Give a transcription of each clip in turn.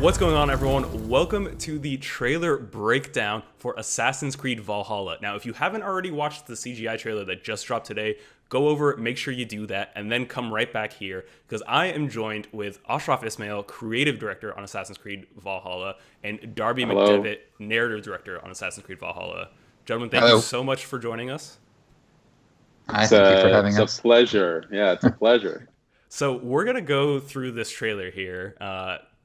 What's going on, everyone? Welcome to the trailer breakdown for Assassin Creed Valhalla. Now, if you haven't already watched the CGI trailer that just dropped today, go over, make sure you do that, and then come right back here, because I am joined with Ashraf Ismail, creative director on Assassin's Creed Valhalla, and Darby Hello. McDevitt, narrative director on Assassin's Creed Valhalla. Gentlemen, thank you Hello. so much for joining us. Hi, thank you for having It's us. a pleasure. Yeah, it's a pleasure. So we're going to go through this trailer here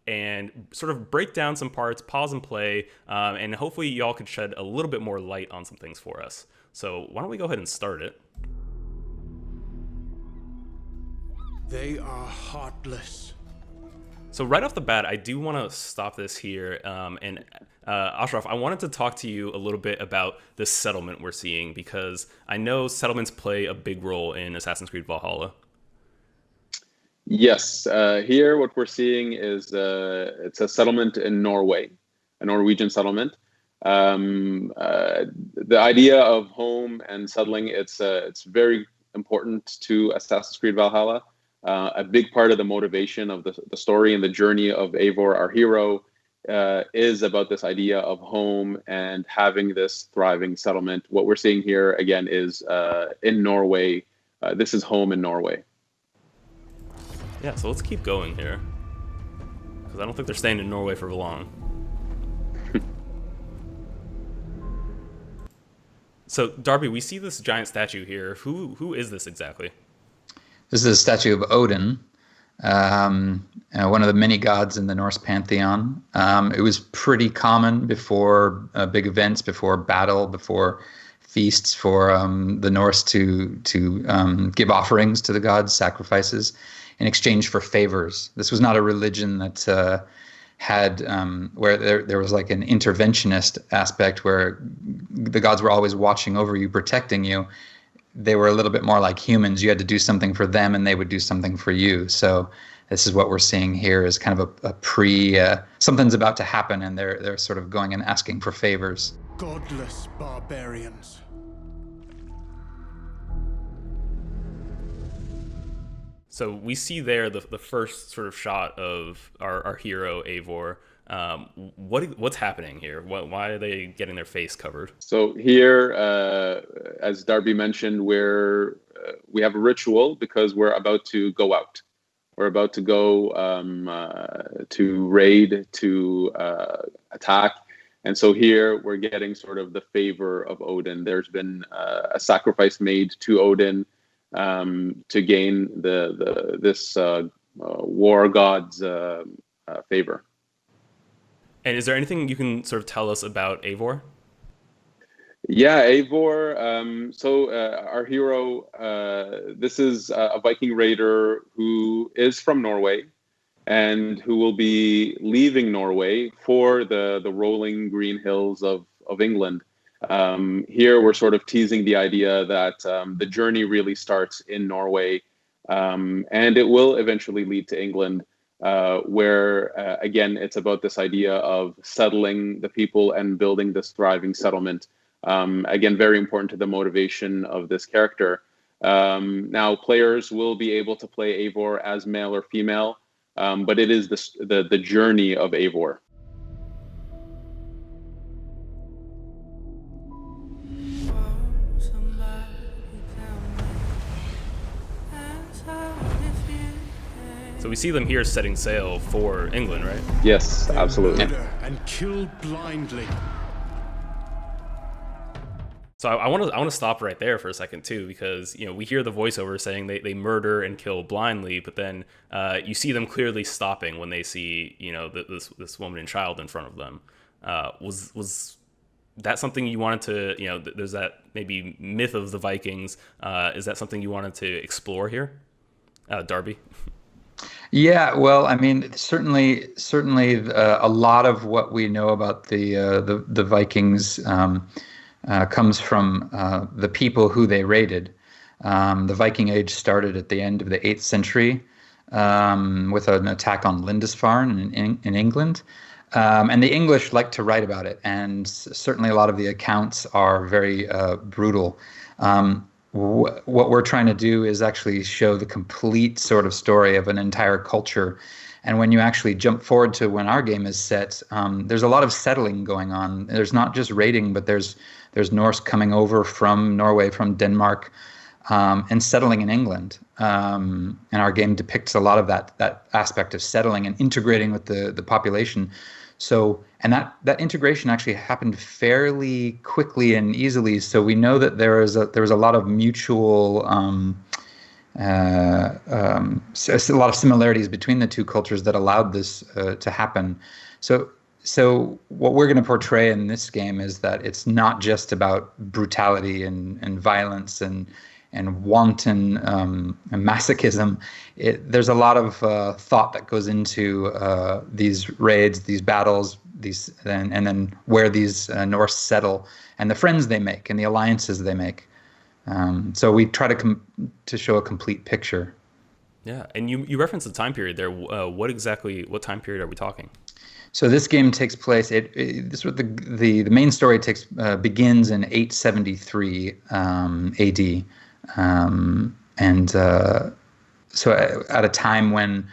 and sort of break down some parts, pause and play, and hopefully y'all could shed a little bit more light on some things for us. So why don't we go ahead and start it? They are heartless. So right off the bat, I do want to stop this here. And Ashraf, I wanted to talk to you a little bit about this settlement we're seeing, because I know settlements play a big role in Assassin's Creed Valhalla. Yes, here what we're seeing is it's a settlement in Norway, a Norwegian settlement. The idea of home and settling, it's very important to Assassin's Creed Valhalla. A big part of the motivation of the story and the journey of Eivor, our hero, is about this idea of home and having this thriving settlement. What we're seeing here, again, is in Norway. This is home in Norway. Yeah, so let's keep going here, because I don't think they're staying in Norway for long. So, Darby, we see this giant statue here. Who is this exactly? This is a statue of Odin, one of the many gods in the Norse pantheon. It was pretty common before big events, before battle, before feasts, for the Norse to give offerings to the gods, sacrifices, in exchange for favors. This was not a religion that had where there was like an interventionist aspect where the gods were always watching over you, protecting you. They were a little bit more like humans. You had to do something for them and they would do something for you. So this is what we're seeing here, is kind of a something's about to happen and they're sort of going and asking for favors. Godless barbarians. So we see there the first sort of shot of our hero, Eivor. What's happening here? Why are they getting their face covered? So here, as Darby mentioned, we have a ritual because we're about to go out. We're about to go to raid, to attack. And so here we're getting sort of the favor of Odin. There's been a sacrifice made to Odin to gain this war god's favor. And is there anything you can sort of tell us about Eivor? Yeah, Eivor. Our hero, this is a Viking raider who is from Norway and who will be leaving Norway for the rolling green hills of England. Here we're sort of teasing the idea that the journey really starts in Norway, and it will eventually lead to England, where again it's about this idea of settling the people and building this thriving settlement. Again, very important to the motivation of this character. Now, players will be able to play Eivor as male or female, but it is the journey of Eivor. So we see them here setting sail for England, right? Yes, absolutely. Murder and kill blindly. So I want to stop right there for a second too, because we hear the voiceover saying they murder and kill blindly, but then you see them clearly stopping when they see this woman and child in front of them. Was that something you wanted to there's that maybe myth of the Vikings? Is that something you wanted to explore here, Darby? Yeah, well, I mean, certainly, a lot of what we know about the Vikings comes from the people who they raided. The Viking Age started at the end of the 8th century with an attack on Lindisfarne in England. And the English like to write about it, and certainly a lot of the accounts are very brutal. What we're trying to do is actually show the complete sort of story of an entire culture And when you actually jump forward to when our game is set, there's a lot of settling going on. There's not just raiding, but there's Norse coming over from Norway, from Denmark, and settling in England. And our game depicts a lot of that aspect of settling and integrating with the population. So, and that integration actually happened fairly quickly and easily. So we know that there was a lot of mutual, a lot of similarities between the two cultures that allowed this to happen. So what we're going to portray in this game is that it's not just about brutality and violence and wanton masochism. There's a lot of thought that goes into these raids, these battles, and then where these Norse settle, and the friends they make, and the alliances they make. So we try to show a complete picture. Yeah, and you referenced the time period there. What time period are we talking? So this game takes place. The main story begins in 873 AD. So at a time when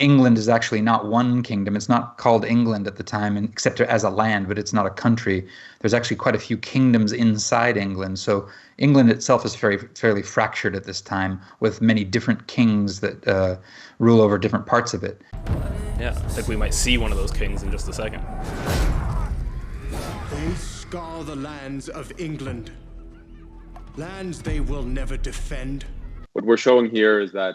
England is actually not one kingdom. It's not called England at the time, except as a land, but it's not a country. There's actually quite a few kingdoms inside England. So England itself is fairly fractured at this time, with many different kings that rule over different parts of it. Yeah, I think we might see one of those kings in just a second. They scour the lands of England. Lands they will never defend. What we're showing here is that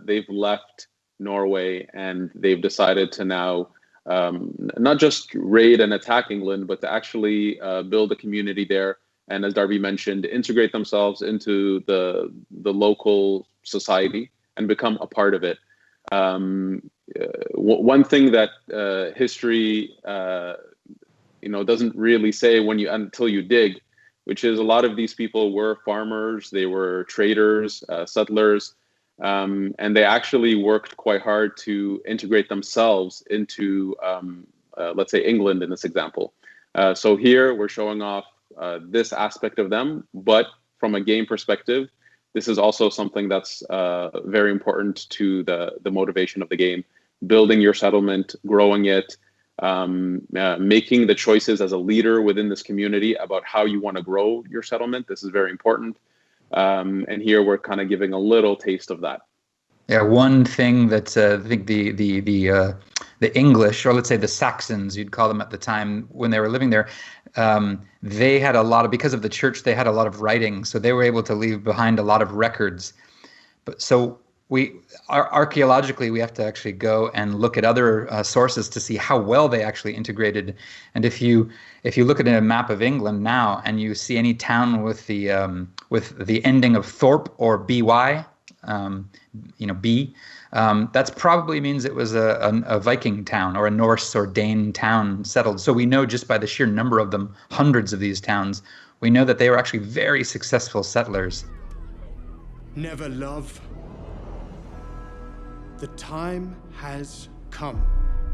they've left Norway and they've decided to now not just raid and attack England, but to actually build a community there. And as Darby mentioned, integrate themselves into the local society and become a part of it. One thing that history doesn't really say until you dig, which is a lot of these people were farmers, they were traders, settlers, and they actually worked quite hard to integrate themselves into, let's say, England in this example. So here we're showing off this aspect of them, but from a game perspective, this is also something that's very important to the motivation of the game. Building your settlement, growing it, making the choices as a leader within this community about how you want to grow your settlement. This is very important. And here we're kind of giving a little taste of that. Yeah, one thing that I think the English, or let's say the Saxons, you'd call them at the time when they were living there, they had because of the church, they had a lot of writing, so they were able to leave behind a lot of records. But so archaeologically, we have to actually go and look at other sources to see how well they actually integrated. And if you look at a map of England now and you see any town with the ending of Thorpe or by, B, that probably means it was a Viking town or a Norse or Dane town settled. So we know just by the sheer number of them, hundreds of these towns, we know that they were actually very successful settlers. Never love. The time has come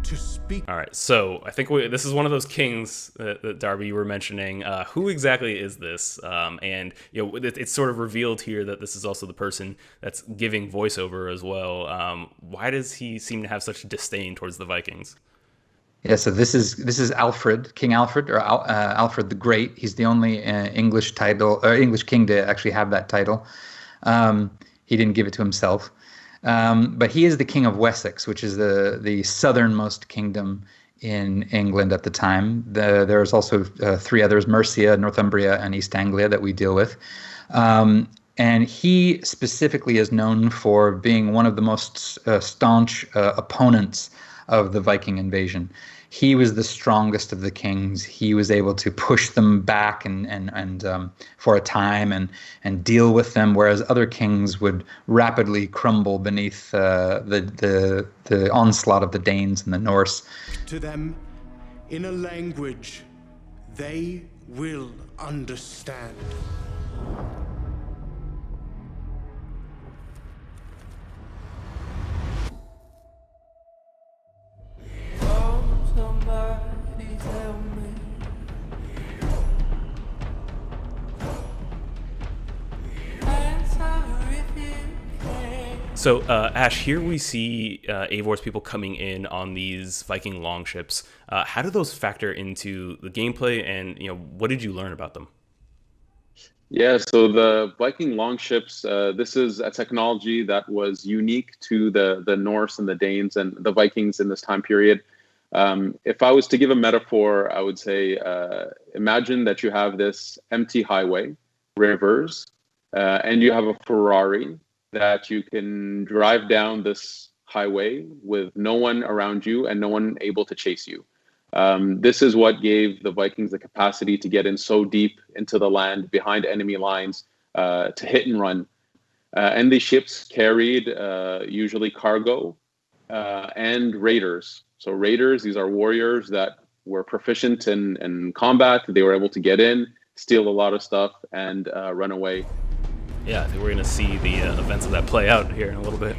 to speak. All right, so I think this is one of those kings that Darby, you were mentioning. Who exactly is this? And it's sort of revealed here that this is also the person that's giving voiceover as well. Why does he seem to have such disdain towards the Vikings? Yeah, so this is Alfred, King Alfred, or Alfred the Great. He's the only English king to actually have that title. He didn't give it to himself. But he is the King of Wessex, which is the southernmost kingdom in England at the time. There's also three others: Mercia, Northumbria, and East Anglia that we deal with. And he specifically is known for being one of the most staunch opponents of the Viking invasion. He was the strongest of the kings. He was able to push them back and for a time and deal with them, whereas other kings would rapidly crumble beneath the onslaught of the Danes and the Norse. To them, in a language they will understand. So, Ash, here we see Eivor's people coming in on these Viking longships. How do those factor into the gameplay, and what did you learn about them? Yeah, so the Viking longships, this is a technology that was unique to the Norse and the Danes and the Vikings in this time period. If I was to give a metaphor, I would say, imagine that you have this empty highway, rivers, and you have a Ferrari that you can drive down this highway with no one around you and no one able to chase you. This is what gave the Vikings the capacity to get in so deep into the land behind enemy lines to hit and run. And these ships carried usually cargo and raiders. So raiders, these are warriors that were proficient in combat. They were able to get in, steal a lot of stuff, and run away. Yeah, I think we're going to see the events of that play out here in a little bit.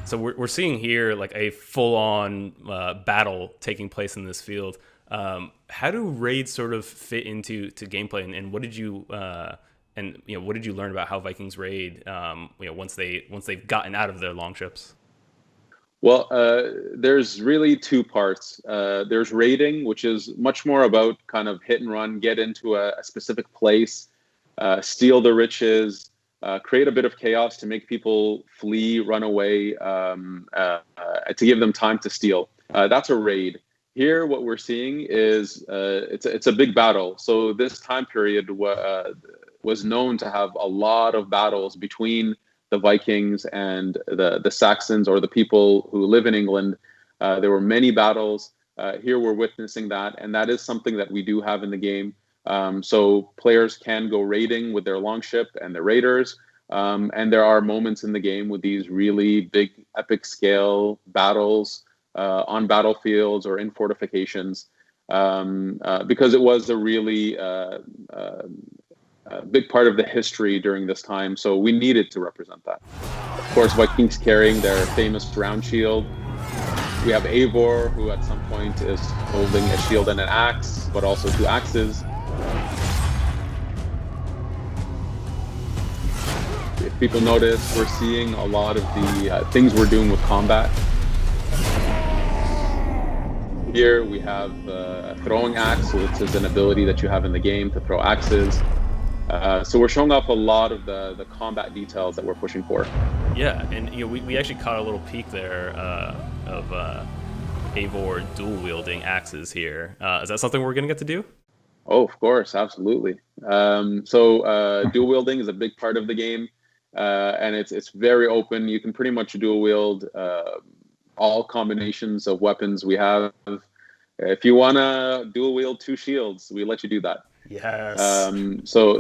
So we're seeing here like a full-on battle taking place in this field. How do raids sort of fit into gameplay, and what did you what did you learn about how Vikings raid once they've gotten out of their longships? Well, there's really two parts. There's raiding, which is much more about kind of hit and run, get into a specific place, steal the riches, create a bit of chaos to make people flee, run away, to give them time to steal. That's a raid. Here, what we're seeing is it's a big battle. So this time period was known to have a lot of battles between the Vikings and the Saxons, or the people who live in England. There were many battles. Here we're witnessing that, and that is something that we do have in the game. So players can go raiding with their longship and their raiders, and there are moments in the game with these really big epic scale battles on battlefields or in fortifications, because it was a really big part of the history during this time. So we needed to represent that. Of course, Vikings carrying their famous round shield. We have Eivor, who at some point is holding a shield and an axe, but also two axes. If people notice, we're seeing a lot of the things we're doing with combat. Here we have a throwing axe, so this is an ability that you have in the game to throw axes. So we're showing off a lot of the combat details that we're pushing for. Yeah, and we actually caught a little peek there of Eivor dual wielding axes here. Is that something we're going to get to do? Oh, of course, absolutely. So dual wielding is a big part of the game, and it's very open. You can pretty much dual wield all combinations of weapons we have. If you want to dual wield two shields, we let you do that. Yes. So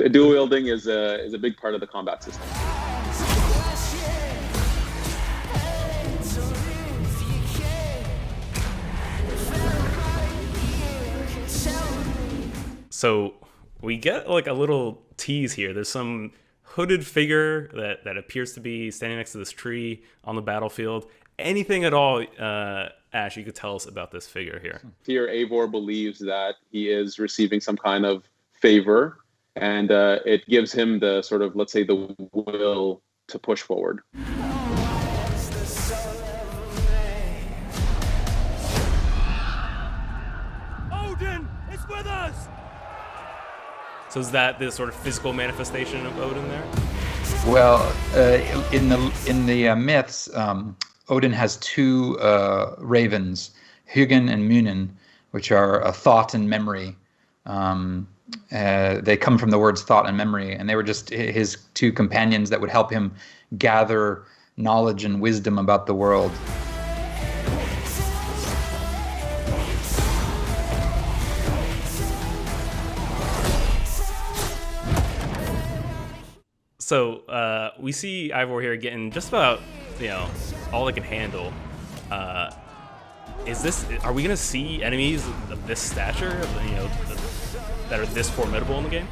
dual wielding is a big part of the combat system. So we get like a little tease here. There's some hooded figure that appears to be standing next to this tree on the battlefield. Anything at all, Ash, you could tell us about this figure here? Here, Eivor believes that he is receiving some kind of favor, and it gives him the sort of, let's say, the will to push forward. Odin is with us! So is that the sort of physical manifestation of Odin there? Well, in the myths, Odin has two ravens, Hugin and Munin, which are a thought and memory. They come from the words thought and memory, and they were just his two companions that would help him gather knowledge and wisdom about the world. So we see Ivor here getting just about all they can handle. Are we gonna see enemies of this stature, that are this formidable in the game?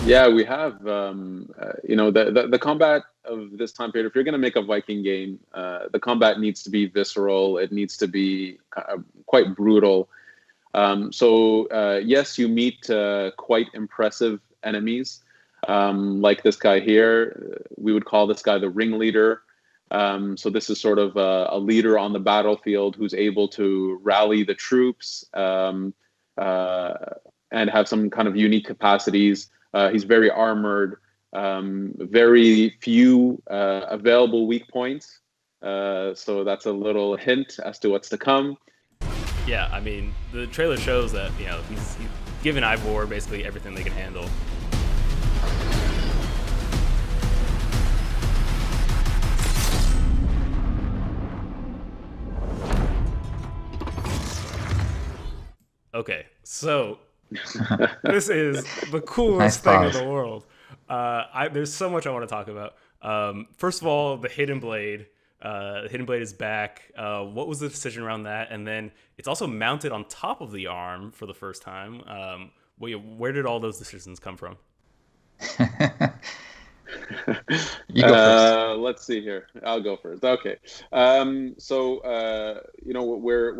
Yeah, we have. The combat of this time period. If you're going to make a Viking game, the combat needs to be visceral. It needs to be quite brutal. Yes, you meet quite impressive enemies, like this guy here. We would call this guy the ringleader. So this is sort of a leader on the battlefield who's able to rally the troops and have some kind of unique capacities. He's very armored, very few available weak points. So that's a little hint as to what's to come. Yeah, I mean, the trailer shows that, he's given Ivor basically everything they can handle. Okay, so this is the coolest thing in the world. There's so much I want to talk about. First of all, the hidden blade. The hidden blade is back. What was the decision around that? And then it's also mounted on top of the arm for the first time. Where did all those decisions come from? You go first. Let's see here. I'll go first. Okay. We're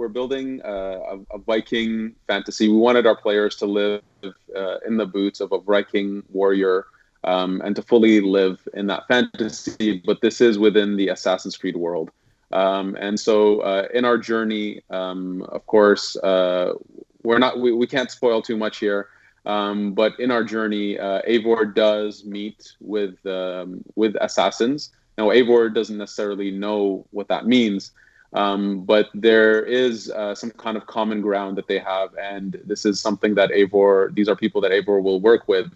building a Viking fantasy. We wanted our players to live in the boots of a Viking warrior and to fully live in that fantasy. But this is within the Assassin's Creed world. In our journey, of course, we can't spoil too much here. But in our journey, Eivor does meet with assassins. Now, Eivor doesn't necessarily know what that means, but there is some kind of common ground that they have, and this is something that these are people that Eivor will work with.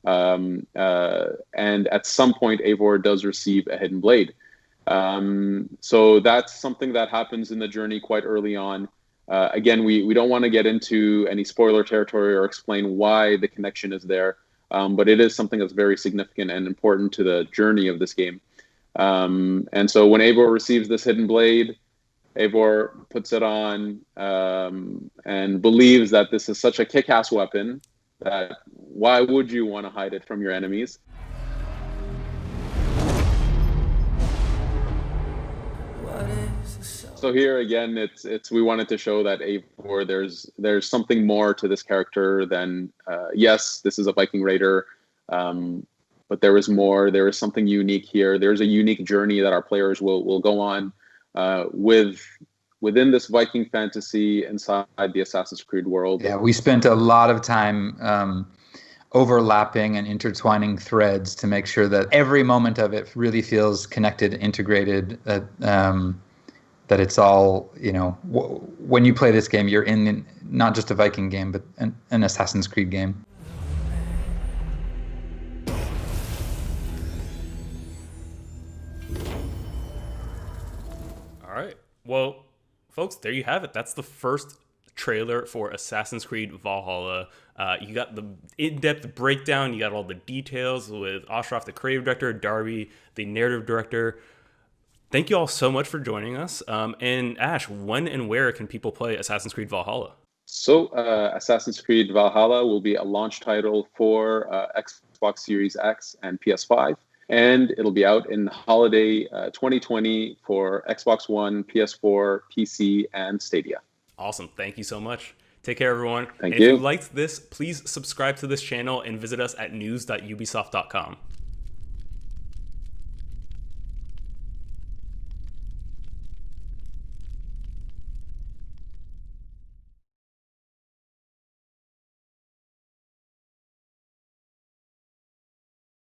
And at some point, Eivor does receive a hidden blade. So that's something that happens in the journey quite early on. Again, we don't want to get into any spoiler territory or explain why the connection is there, but it is something that's very significant and important to the journey of this game. And so when Eivor receives this hidden blade, Eivor puts it on and believes that this is such a kick-ass weapon that why would you want to hide it from your enemies? So here again, we wanted to show that Eivor, there's something more to this character than yes, this is a Viking raider, but there is more. There is something unique here. There's a unique journey that our players will go on within this Viking fantasy inside the Assassin's Creed world. Yeah, we spent a lot of time overlapping and intertwining threads to make sure that every moment of it really feels connected, integrated. That it's all, when you play this game, you're in not just a Viking game, but an Assassin's Creed game. All right. Well, folks, there you have it. That's the first trailer for Assassin's Creed Valhalla. You got the in-depth breakdown. You got all the details with Ashraf, the creative director, Darby, the narrative director. Thank you all so much for joining us. And Ash, when and where can people play Assassin's Creed Valhalla? So Assassin's Creed Valhalla will be a launch title for Xbox Series X and PS5. And it'll be out in holiday 2020 for Xbox One, PS4, PC, and Stadia. Awesome. Thank you so much. Take care, everyone. Thank you. If you liked this, please subscribe to this channel and visit us at news.ubisoft.com.